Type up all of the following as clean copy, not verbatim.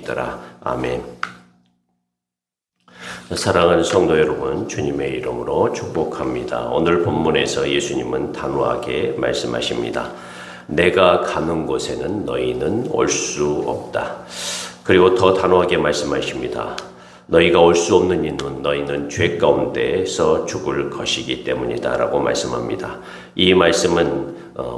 있더라. 아멘. 사랑하는 성도 여러분, 주님의 이름으로 축복합니다. 오늘 본문에서 예수님은 단호하게 말씀하십니다. 내가 가는 곳에는 너희는 올 수 없다. 그리고 더 단호하게 말씀하십니다. 너희가 올 수 없는 이유는 너희는 죄 가운데서 죽을 것이기 때문이다 라고 말씀합니다. 이 말씀은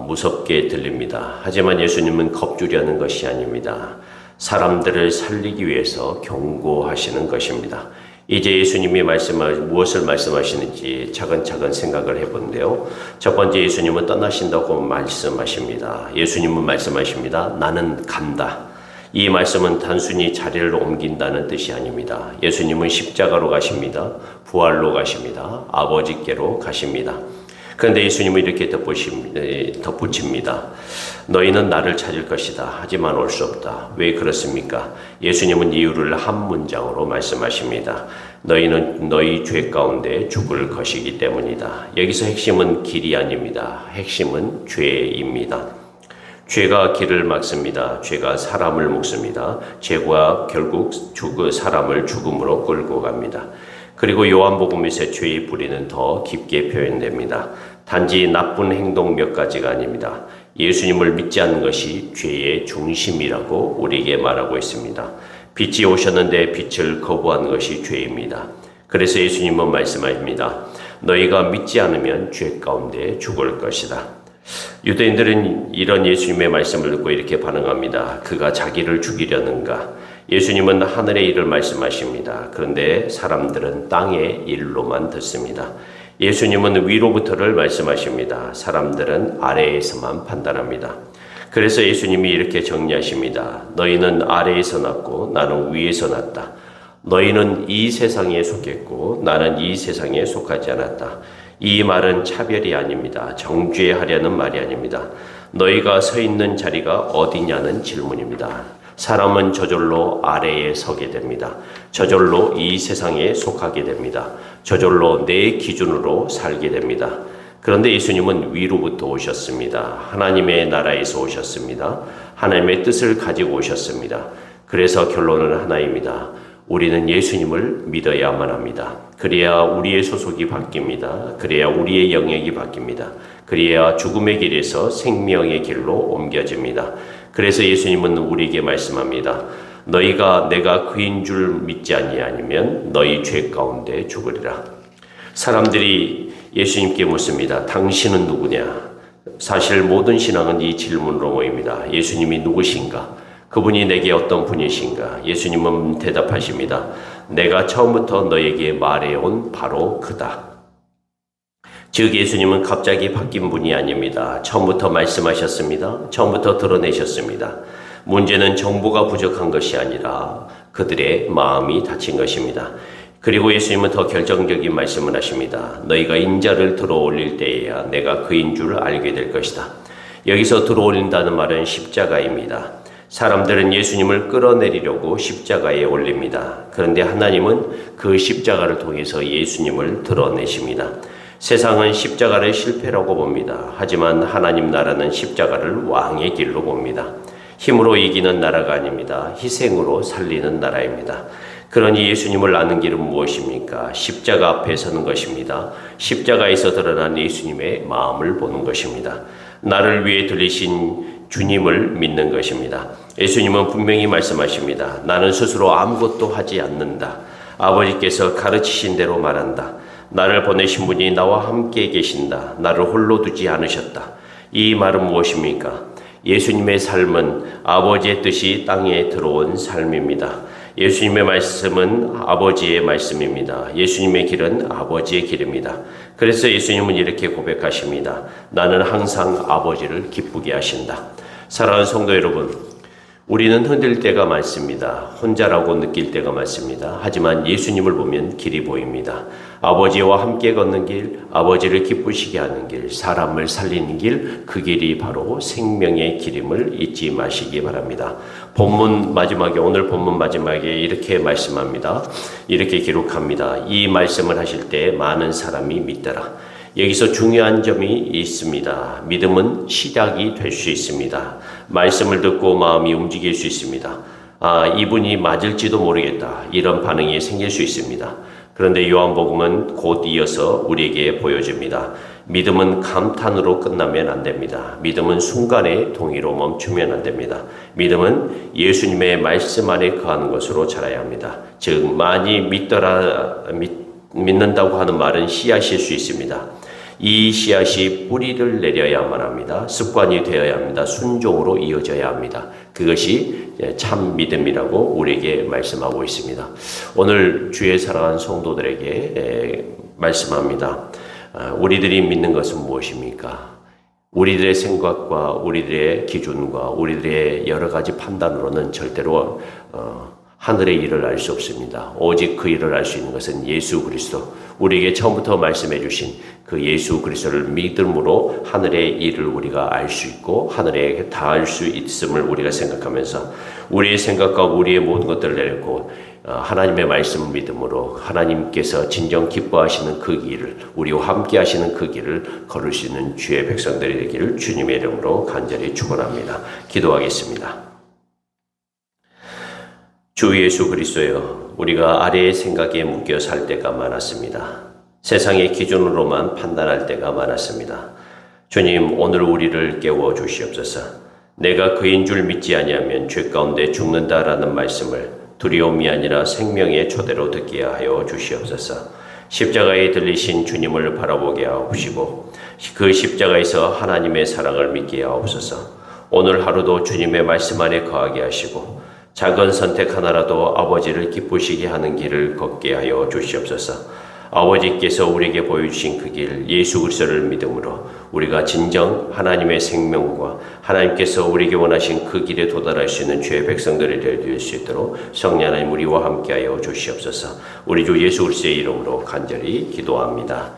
무섭게 들립니다. 하지만 예수님은 겁주려는 것이 아닙니다. 사람들을 살리기 위해서 경고하시는 것입니다. 이제 예수님이 무엇을 말씀하시는지 차근차근 생각을 해본데요. 첫 번째, 예수님은 떠나신다고 말씀하십니다. 예수님은 말씀하십니다. 나는 간다. 이 말씀은 단순히 자리를 옮긴다는 뜻이 아닙니다. 예수님은 십자가로 가십니다. 부활로 가십니다. 아버지께로 가십니다. 그런데 예수님은 이렇게 덧붙입니다. 너희는 나를 찾을 것이다. 하지만 올 수 없다. 왜 그렇습니까? 예수님은 이유를 한 문장으로 말씀하십니다. 너희는 너희 죄 가운데 죽을 것이기 때문이다. 여기서 핵심은 길이 아닙니다. 핵심은 죄입니다. 죄가 길을 막습니다. 죄가 사람을 묶습니다. 죄가 결국 사람을 죽음으로 끌고 갑니다. 그리고 요한복음에서 죄의 뿌리는 더 깊게 표현됩니다. 단지 나쁜 행동 몇 가지가 아닙니다. 예수님을 믿지 않는 것이 죄의 중심이라고 우리에게 말하고 있습니다. 빛이 오셨는데 빛을 거부한 것이 죄입니다. 그래서 예수님은 말씀합니다. 너희가 믿지 않으면 죄 가운데 죽을 것이다. 유대인들은 이런 예수님의 말씀을 듣고 이렇게 반응합니다. 그가 자기를 죽이려는가? 예수님은 하늘의 일을 말씀하십니다. 그런데 사람들은 땅의 일로만 듣습니다. 예수님은 위로부터를 말씀하십니다. 사람들은 아래에서만 판단합니다. 그래서 예수님이 이렇게 정리하십니다. 너희는 아래에서 났고 나는 위에서 났다. 너희는 이 세상에 속했고 나는 이 세상에 속하지 않았다. 이 말은 차별이 아닙니다. 정죄하려는 말이 아닙니다. 너희가 서 있는 자리가 어디냐는 질문입니다. 사람은 저절로 아래에 서게 됩니다. 저절로 이 세상에 속하게 됩니다. 저절로 내 기준으로 살게 됩니다. 그런데 예수님은 위로부터 오셨습니다. 하나님의 나라에서 오셨습니다. 하나님의 뜻을 가지고 오셨습니다. 그래서 결론은 하나입니다. 우리는 예수님을 믿어야만 합니다. 그래야 우리의 소속이 바뀝니다. 그래야 우리의 영역이 바뀝니다. 그래야 죽음의 길에서 생명의 길로 옮겨집니다. 그래서 예수님은 우리에게 말씀합니다. 너희가 내가 그인 줄 믿지 아니하면 너희 죄 가운데 죽으리라. 사람들이 예수님께 묻습니다. 당신은 누구냐? 사실 모든 신앙은 이 질문으로 모입니다. 예수님이 누구신가? 그분이 내게 어떤 분이신가? 예수님은 대답하십니다. 내가 처음부터 너에게 말해온 바로 그다. 즉 예수님은 갑자기 바뀐 분이 아닙니다. 처음부터 말씀하셨습니다. 처음부터 드러내셨습니다. 문제는 정보가 부족한 것이 아니라 그들의 마음이 닫힌 것입니다. 그리고 예수님은 더 결정적인 말씀을 하십니다. 너희가 인자를 들어올릴 때에야 내가 그인 줄 알게 될 것이다. 여기서 들어올린다는 말은 십자가입니다. 사람들은 예수님을 끌어내리려고 십자가에 올립니다. 그런데 하나님은 그 십자가를 통해서 예수님을 드러내십니다. 세상은 십자가를 실패라고 봅니다. 하지만 하나님 나라는 십자가를 왕의 길로 봅니다. 힘으로 이기는 나라가 아닙니다. 희생으로 살리는 나라입니다. 그러니 예수님을 아는 길은 무엇입니까? 십자가 앞에 서는 것입니다. 십자가에서 드러난 예수님의 마음을 보는 것입니다. 나를 위해 들리신 주님을 믿는 것입니다. 예수님은 분명히 말씀하십니다. 나는 스스로 아무것도 하지 않는다. 아버지께서 가르치신 대로 말한다. 나를 보내신 분이 나와 함께 계신다. 나를 홀로 두지 않으셨다. 이 말은 무엇입니까? 예수님의 삶은 아버지의 뜻이 땅에 들어온 삶입니다. 예수님의 말씀은 아버지의 말씀입니다. 예수님의 길은 아버지의 길입니다. 그래서 예수님은 이렇게 고백하십니다. 나는 항상 아버지를 기쁘게 하신다. 사랑하는 성도 여러분, 우리는 흔들 때가 많습니다. 혼자라고 느낄 때가 많습니다. 하지만 예수님을 보면 길이 보입니다. 아버지와 함께 걷는 길, 아버지를 기쁘시게 하는 길, 사람을 살리는 길, 그 길이 바로 생명의 길임을 잊지 마시기 바랍니다. 오늘 본문 마지막에 이렇게 말씀합니다. 이렇게 기록합니다. 이 말씀을 하실 때 많은 사람이 믿더라. 여기서 중요한 점이 있습니다. 믿음은 시작이 될 수 있습니다. 말씀을 듣고 마음이 움직일 수 있습니다. 이분이 맞을지도 모르겠다. 이런 반응이 생길 수 있습니다. 그런데 요한복음은 곧 이어서 우리에게 보여줍니다. 믿음은 감탄으로 끝나면 안 됩니다. 믿음은 순간의 동의로 멈추면 안 됩니다. 믿음은 예수님의 말씀 안에 거하는 것으로 자라야 합니다. 즉 많이 믿는다고 하는 말은 씨앗일 수 있습니다. 이 씨앗이 뿌리를 내려야만 합니다. 습관이 되어야 합니다. 순종으로 이어져야 합니다. 그것이 참 믿음이라고 우리에게 말씀하고 있습니다. 오늘 주의 사랑하는 성도들에게 말씀합니다. 우리들이 믿는 것은 무엇입니까? 우리들의 생각과 우리들의 기준과 우리들의 여러 가지 판단으로는 절대로 하늘의 일을 알 수 없습니다. 오직 그 일을 알 수 있는 것은 예수 그리스도, 우리에게 처음부터 말씀해 주신 그 예수 그리스도를 믿음으로 하늘의 일을 우리가 알 수 있고 하늘에 닿을 수 있음을 우리가 생각하면서 우리의 생각과 우리의 모든 것들을 내려놓고 하나님의 말씀 믿음으로 하나님께서 진정 기뻐하시는 그 길을, 우리와 함께 하시는 그 길을 걸을 수 있는 주의 백성들이 되기를 주님의 이름으로 간절히 축원합니다. 기도하겠습니다. 주 예수 그리스도여, 우리가 아래의 생각에 묶여 살 때가 많았습니다. 세상의 기준으로만 판단할 때가 많았습니다. 주님, 오늘 우리를 깨워 주시옵소서. 내가 그인 줄 믿지 아니하면 죄 가운데 죽는다라는 말씀을 두려움이 아니라 생명의 초대로 듣게 하여 주시옵소서. 십자가에 들리신 주님을 바라보게 하옵시고 그 십자가에서 하나님의 사랑을 믿게 하옵소서. 오늘 하루도 주님의 말씀 안에 거하게 하시고 작은 선택 하나라도 아버지를 기쁘시게 하는 길을 걷게 하여 주시옵소서. 아버지께서 우리에게 보여주신 그 길, 예수 그리스도를 믿음으로 우리가 진정 하나님의 생명과 하나님께서 우리에게 원하신 그 길에 도달할 수 있는 주의 백성들이 될 수 있도록 성령 하나님 우리와 함께하여 주시옵소서. 우리 주 예수 그리스도의 이름으로 간절히 기도합니다.